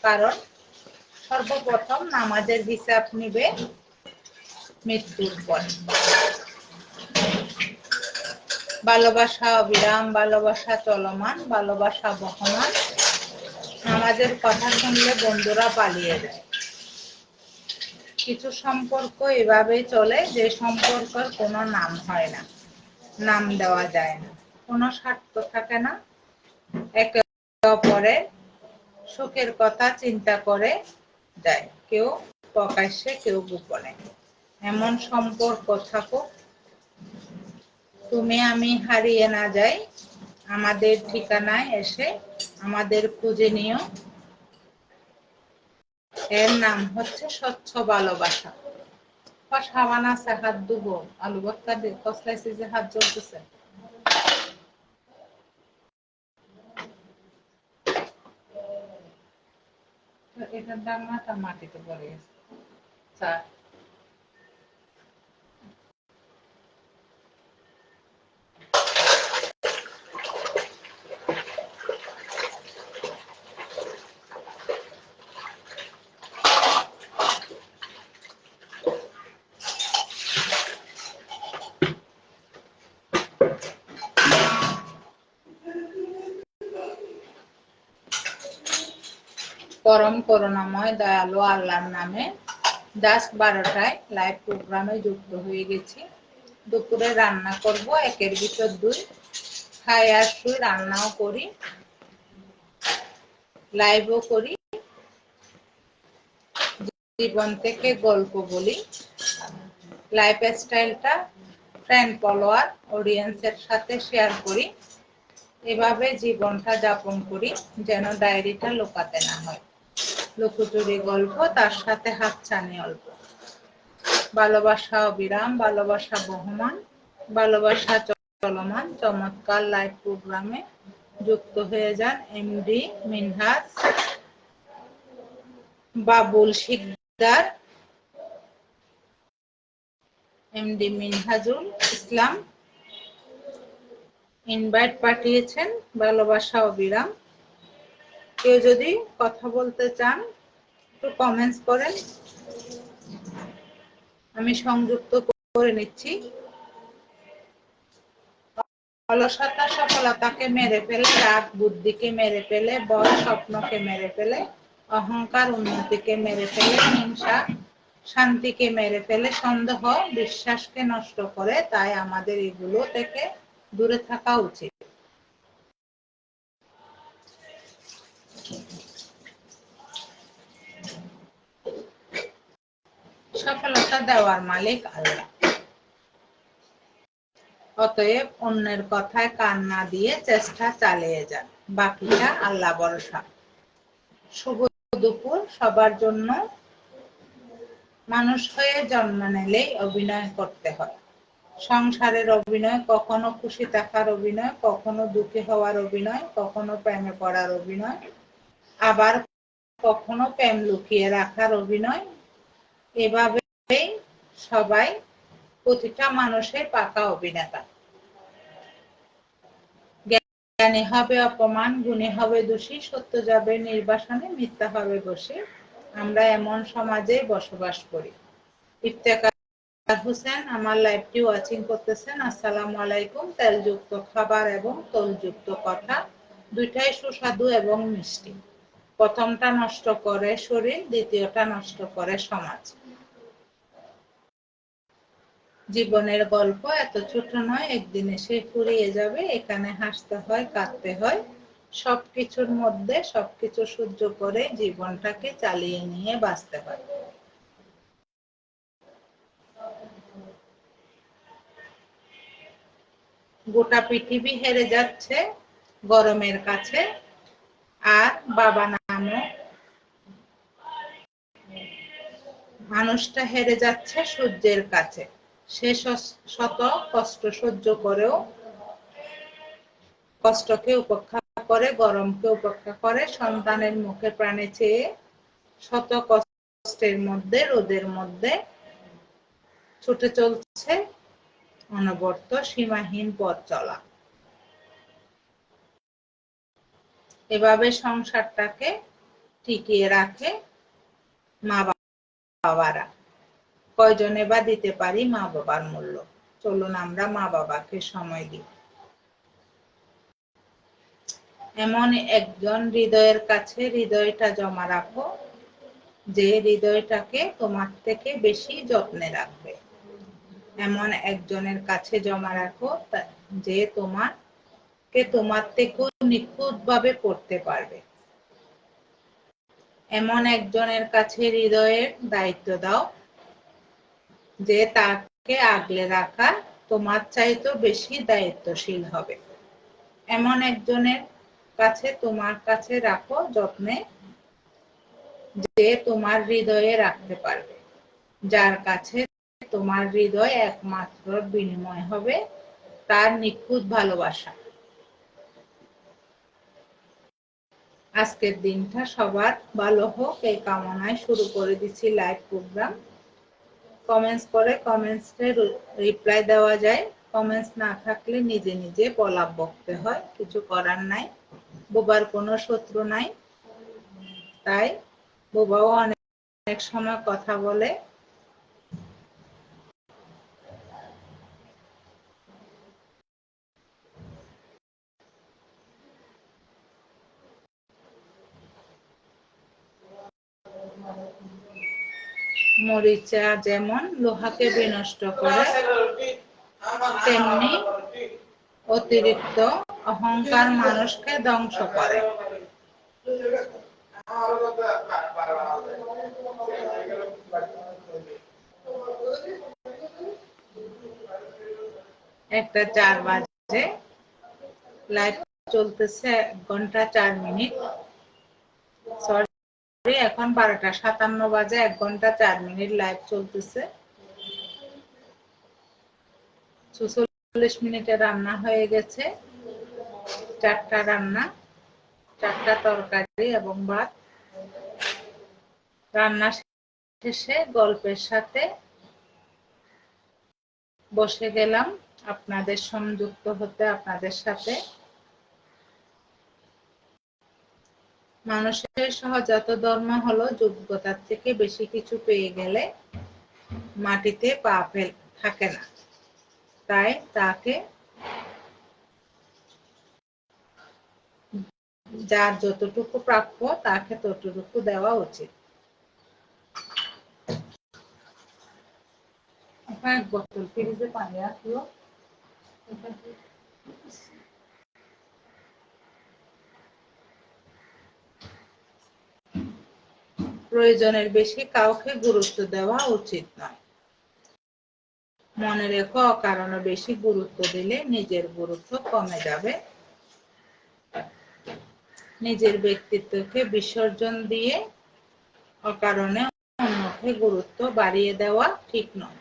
কারণ সর্বপ্রথম নামাজের হিসাব নিবে মৃত্যুর পর। ভালোবাসা অবিরাম, ভালোবাসা চলমান, ভালোবাসা বহমান। নামাজের কথা শুনলে বন্ধুরা পালিয়ে যায়। কিছু সম্পর্ক এভাবেই চলে যে সম্পর্কের কোনো নাম হয় না, নাম দেওয়া যায় না, কোনো স্বার্থ থাকে না, একে অপরের সুখের কথা চিন্তা করে যায়, কেউ প্রকাশ্যে কেউ গোপনে। এমন সম্পর্ক থাকুক, তুমি আমি হারিয়ে না যাই, আমাদের ঠিকানায় এসে আমাদের খুঁজে নিও। এর নাম হচ্ছে স্বচ্ছ ভালোবাসা। সাবান আছে, হাত ধুবো, আলু ভর্তা কসলাইছি যে হাত জ্বলতেছে। এটার দাম মাটিতে পড়ে গেছে। চা পরম করুণাময় দয়ালু আল্লাহর নামে জাস্ট 12টায় লাইভ প্রোগ্রামে যুক্ত হয়ে গেছি। দুপুরে রান্না করব, একের ভিতর দুই, খাই আর শুই, রান্নাও করি, লাইভও করি, জীবন থেকে গল্প বলি। লাইফ স্টাইলটা ফ্রেন্ড, ফলোয়ার, অডিয়েন্সের সাথে শেয়ার করি। এভাবে জীবনটা যাপন করি, যেন ডায়েরিটা লুকাতে না হয়। লুকোচুরি গল্প, তার সাথে হাতছানি অল্প। ভালোবাসা অবিরাম, ভালোবাসা বহমান, ভালোবাসা চলমান। চমৎকার লাইভ প্রোগ্রামে যুক্ত হয়ে যান এমডি মিনহাজ, বাবুল শিকদার, এমডি মিনহাজুল ইসলাম ইনভাইট পাঠিয়েছেন। ভালোবাসা অবিরাম। কেউ যদি কথা বলতে চান একটু কমেন্টস করেন, আমি সংযুক্ত করে নিচ্ছি। অলসতা সফলতাকে মেরে ফেলে, রাগ বুদ্ধিকে মেরে ফেলে, ভয় স্বপ্নকে মেরে ফেলে, অহংকার উন্নতিকে মেরে ফেলে, হিংসা শান্তিকে মেরে ফেলে, সন্দেহ বিশ্বাসকে নষ্ট করে। তাই আমাদের এগুলো থেকে দূরে থাকা উচিত। সফলতা দেওয়ার মালিক আল্লাহ। অতএব অন্যের কথায় কান না দিয়ে চেষ্টা চালিয়ে যান, বাকিটা আল্লাহ ভরসা। শুভ দুপুর সবার জন্য। মানুষ হয়ে জন্ম নিলেই অভিনয় করতে হয়। সংসারের অভিনয়, কখনো খুশি থাকার অভিনয়, কখনো দুঃখী হওয়ার অভিনয়, কখনো প্রেমে পড়ার অভিনয়, আবার কখনো প্রেম লুকিয়ে রাখার অভিনয়। এভাবেই সবাই, প্রতিটা মানুষের পাকা অভিনেতা। জ্ঞানী হবে অপমান, গুণী হবে দোষী, সত্য যাবে নির্বাসনে, মিথ্যা হবে বশে। আমরা এমন সমাজে বসবাস করি। ইফতেখার হোসেন আমার লাইভটি ওয়াচিং করতেছেন। আসসালামু আলাইকুম। তেলযুক্ত খাবার এবং তৈলযুক্ত কথা দুইটাই সুস্বাদু এবং মিষ্টি। প্রথমটা নষ্ট করে শরীর, দ্বিতীয়টা নষ্ট করে সমাজ। জীবনের গল্প এত ছোট নয়, একদিন এসে ফুরিয়ে যাবে। এখানে হাসতে হয়, কাঁদতে হয়, সবকিছুর মধ্যে সবকিছু সহ্য করে জীবনটাকে চালিয়ে নিয়ে বাঁচতে হয়। গোটা পৃথিবী হেরে যাচ্ছে গরমের কাছে, আর বাবা নামক মানুষটা হেরে যাচ্ছে সূর্যের কাছে। সে শত কষ্ট সহ্য করেও, কষ্টকে উপেক্ষা করে, গরমকে উপেক্ষা করে, সন্তানের মুখে প্রাণে চেয়ে শত কষ্টের মধ্যে, রোদের মধ্যে ছুটে চলছে অনবরত সীমাহীন পথ চলা। এভাবে সংসারটাকে টিকিয়ে রাখে মা বাবারা। কয়জনে বা দিতে পারি মা বাবার মূল্য? চলুন আমরা মা বাবাকে সময় দিই। এমন একজন হৃদয়ের কাছে হৃদয়টা জমা রাখো, যে হৃদয়টাকে তোমার থেকে বেশি যত্নে রাখবে। এমন একজনের কাছে জমা রাখো যে তোমার থেকেও নিখুঁতভাবে পড়তে পারবে। এমন একজনের কাছে হৃদয়ের দায়িত্ব দাও, যে তাকে আগলে রাখা তোমার চাইতেও বেশি দায়িত্বশীল হবে। এমন একজনের কাছে তোমার কাছে রাখো যত্নে, যে তোমার হৃদয়ে রাখতে পারবে, যার কাছে তোমার হৃদয় একমাত্র বিনিময় হবে তার নিখুঁত ভালোবাসা। আজকের দিনটা সবার ভালো হোক এই কামনায় শুরু করে দিচ্ছি লাইভ প্রোগ্রাম। কমেন্টস করে কমেন্টসে রিপ্লাই দেওয়া যায়। কমেন্টস না থাকলে নিজে নিজে প্রলাপ বকতে হয়, কিছু করার নাই। বোবার কোনো শত্রু নাই, তাই বোবাও অনেক সময় কথা বলে। মরিচা যেমন লোহাকে বিনষ্ট করে, তেমনি অতিরিক্ত অহংকার মানুষকে ধ্বংস করে। একটা 4 বাজে, লাইভ চলতেছে 1 ঘন্টা 4 মিনিট। সরি, এখন 12টা 57 বাজে, 1 ঘন্টা 4 মিনিট লাইভ চলতেছে। 46 মিনিটে রান্না হয়ে গেছে। 4টা রান্না, 4টা তরকারি এবং ভাত। রান্না শেষে গল্পের সাথে বসে গেলাম আপনাদের সংযুক্ত হতে, আপনাদের সাথে। মানুষের সহজাত ধর্ম হলো যোগ্যতার থেকে বেশি কিছু পেয়ে গেলে মাটিতে পা থাকে না, তাই তাকে যার যতটুকু প্রাপ্য তাকে ততটুকু দেওয়া উচিত। এক বোতল ফ্রিজে পানি রাখলো। প্রয়োজনের বেশি কাউকে গুরুত্ব দেওয়া উচিত নয়। মনে রেখো, অকারণে বেশি গুরুত্ব দিলে নিজের গুরুত্ব কমে যাবে। নিজের ব্যক্তিত্বকে বিসর্জন দিয়ে অকারণে অন্য সাথে গুরুত্ব বাড়িয়ে দেওয়া ঠিক নয়।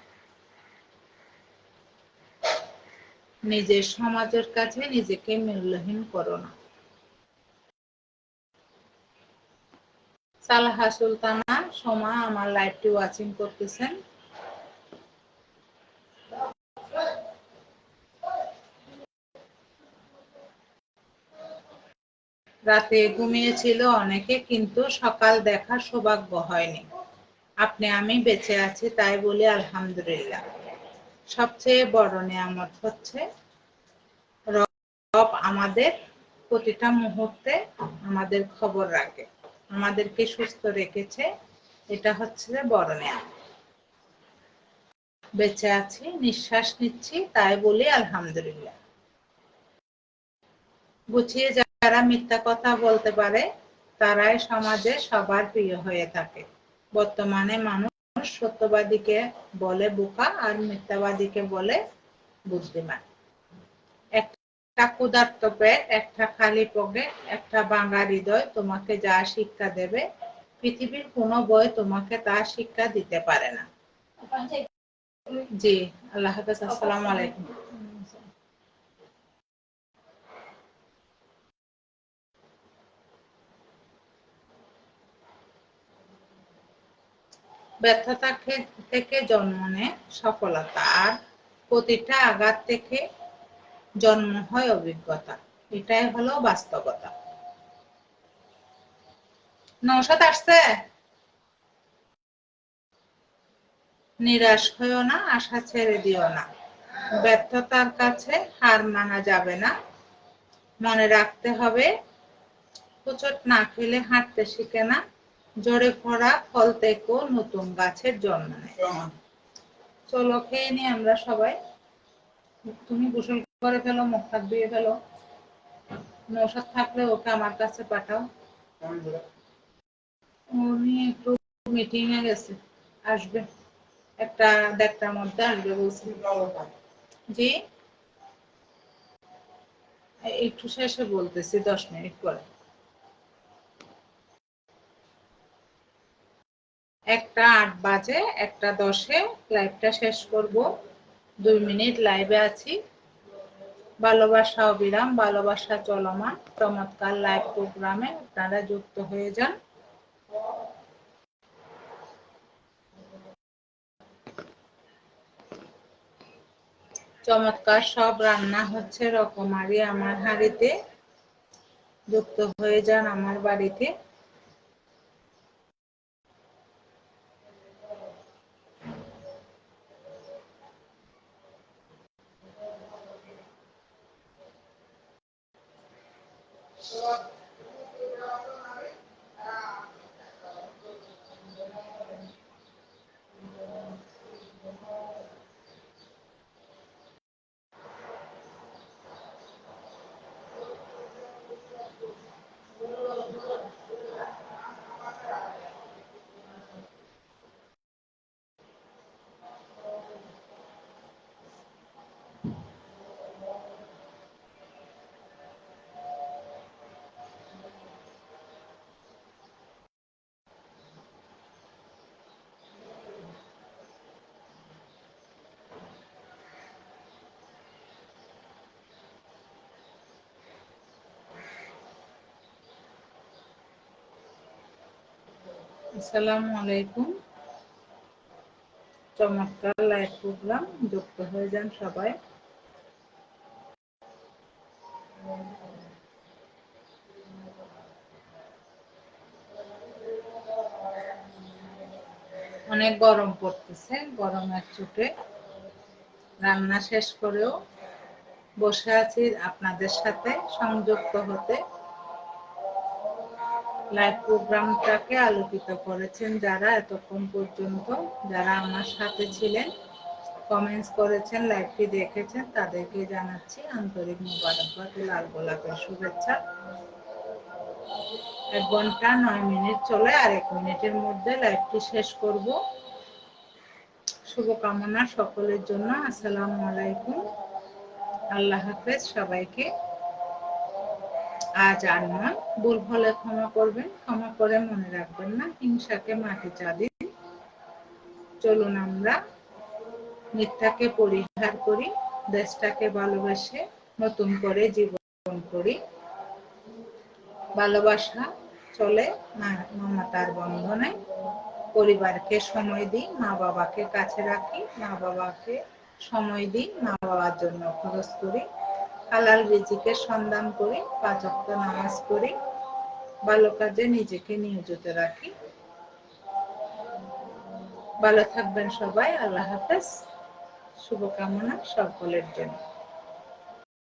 নিজের সমাজের কাছে নিজেকে মূল্যহীন করো না। সালাহা সুলতানা সোমা আমার লাইভটি ওয়াচিং করতেছেন। রাতে ঘুমিয়েছিল অনেকে, কিন্তু সকাল দেখার সৌভাগ্য হয়নি। আপনি আমি বেঁচে আছি তাই বলি আলহামদুলিল্লাহ। সবচেয়ে বড় নিয়ামত হচ্ছে রব আমাদের প্রতিটা মুহূর্তে আমাদের খবর রাখে, আমাদেরকে সুস্থ রেখেছে, এটা হচ্ছে বড় নিয়ামত। বেঁচে আছি, নিঃশ্বাস নিচ্ছি, তাই বলি আলহামদুলিল্লাহ। গুছিয়ে যারা মিথ্যা কথা বলতে পারে তারাই সমাজে সবার প্রিয় হয়ে থাকে। বর্তমানে মানুষ সত্যবাদীকে বলে বোকা আর মিথ্যাবাদীকে বলে বুদ্ধিমান। একটা ক্ষুধার্ত পেট, একটা খালি পকেট, একটা ভাঙা হৃদয় তোমাকে যা শিক্ষা দেবে, পৃথিবীর কোনো বই তোমাকে তা শিক্ষা দিতে পারে না। জি, আল্লাহ হাফেজ, আসসালামু আলাইকুম। ব্যর্থতা থেকে জন্ম নেয় সফলতা, আর প্রতিটা আঘাত থেকে জন্ম হয় অভিজ্ঞতা। এটাই হলো বাস্তবতা। নৌশাদ আসছে। নিরাশ হইও না, আশা ছেড়ে দিও না। ব্যর্থতার কাছে হার মানা যাবে না। মনে রাখতে হবে, হোঁচট না খেলে হাঁটতে শিখে না। ঝরে পড়া ফল থেকেও নতুন গাছের জন্ম নেয়। চলো খেয়ে নি আমরা সবাই। তুমি গোসল করে ফেলো, মুখ হাত ধুয়ে ফেলো। নৌশাদ থাকলে ওকে আমার কাছে পাঠাও। উনি একটু মিটিং এ গেছে, আসবে 1-1:30টার মধ্যে আসবে বলছি। জি, একটু শেষে বলতেছি, 10 মিনিট পরে। 1:08 বাজে, 1:10-এ লাইভটা শেষ করব। 2 মিনিট লাইভে আছি। ভালোবাসা অবিরাম, ভালোবাসা চলমান, চমৎকার লাইভ প্রোগ্রামে আপনারা যুক্ত হয়ে যান। চমৎকার সব রান্না হচ্ছে রকমারি আমার হাঁড়িতে। যুক্ত হয়ে যান আমার বাড়িতে। আসসালামু আলাইকুম। চমৎকার লাইভ প্রোগ্রাম, যুক্ত হয়ে যান সবাই। অনেক গরম পড়তেছে, গরমের চোটে রান্না শেষ করেও বসে আছি আপনাদের সাথে সংযুক্ত হতে। লাইভ প্রোগ্রামটাকে আলোকিত করেছেন যারা এতক্ষণ পর্যন্ত, যারা আমার সাথে ছিলেন, কমেন্টস করেছেন, লাইভটি দেখেছেন, তাদেরকে জানাচ্ছি আন্তরিক মোবারকবাদ, লাল গোলাপের শুভেচ্ছা। 1 ঘন্টা 9 মিনিট চলে, আর 1 মিনিটের মধ্যে লাইভটি শেষ করব। শুভকামনা সকলের জন্য। আসসালামু আলাইকুম, আল্লাহ হাফেজ সবাইকে। আজ আর নয়, ভুল হলে ক্ষমা করবেন, ক্ষমা করে মনে রাখবেন না হিংসাকে মাটি চাবি। চলুন আমরা মিথ্যাকে পরিহার করি, দেশটাকে ভালোবেসে নতুন করে জীবন করি। ভালোবাসা চলে মমতার বন্ধনে। পরিবারকে সময় দিই, মা বাবাকে কাছে রাখি, মা বাবাকে সময় দিই, মা বাবার জন্য খরচ করি। হালাল রিজিকের সন্ধান করি, 5 ওয়াক্ত নামাজ পড়ি, ভালো কাজে নিজেকে নিয়োজিত রাখি। ভালো থাকবেন সবাই। আল্লাহ হাফেজ। শুভকামনা সকলের জন্য।